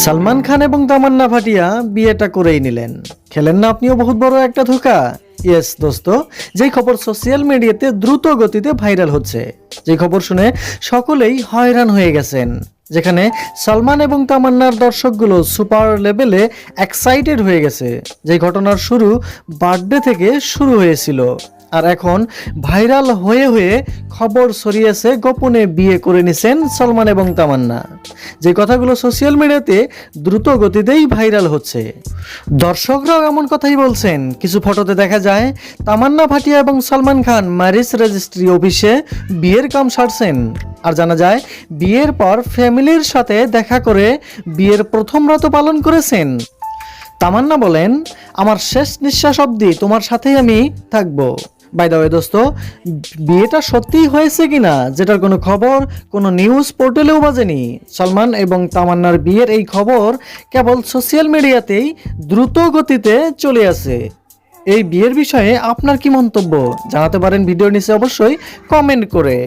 সালমান খান এবং তামান্না ভাটিয়া বিয়েটা করেই নিলেন। খেলেন না আপনিও বহুত বড় একটা ধোঁকা? ইয়েস দোস্ত, যেই খবর সোশ্যাল মিডিয়াতে দ্রুত গতিতে ভাইরাল হচ্ছে, যে খবর শুনে সকলেই হয়রান হয়ে গেছেন, যেখানে সালমান এবং তামান্নার দর্শকগুলো সুপার লেভেলে এক্সাইটেড হয়ে গেছে। যে ঘটনার শুরু বার্থডে থেকে শুরু হয়েছিল আর এখন ভাইরাল হয়ে হয়ে খবর ছড়িয়েছে গোপনে বিয়ে করে নিছেন সালমান এবং তামান্না। যে কথাগুলো সোশ্যাল মিডিয়াতে দ্রুত গতিতেই ভাইরাল হচ্ছে, দর্শকরাও এমন কথাই বলছেন। কিছু ফটোতে দেখা যায় তামান্না ভাটিয়া এবং সালমান খান ম্যারেজ রেজিস্ট্রি অফিসে বিয়ের কাম সারছেন। আর জানা যায় বিয়ের পর ফ্যামিলির সাথে দেখা করে বিয়ের প্রথম রাত পালন করেছেন। তামান্না বলেন, আমার শেষ নিঃশ্বাস অবধি তোমার সাথেই আমি থাকবো। বাই দ্য ওয়ে দোস্ত, বিয়েটা সত্যিই হয়েছে কিনা যেটার কোনো খবর কোনো নিউজ পোর্টালেও বাজেনি। সালমান এবং তামান্নার বিয়ের এই খবর কেবল সোশ্যাল মিডিয়াতেই দ্রুত গতিতে চলে আসে। এই বিয়ের বিষয়ে আপনার কি মন্তব্য জানাতে পারেন ভিডিওর নিচে অবশ্যই কমেন্ট করে।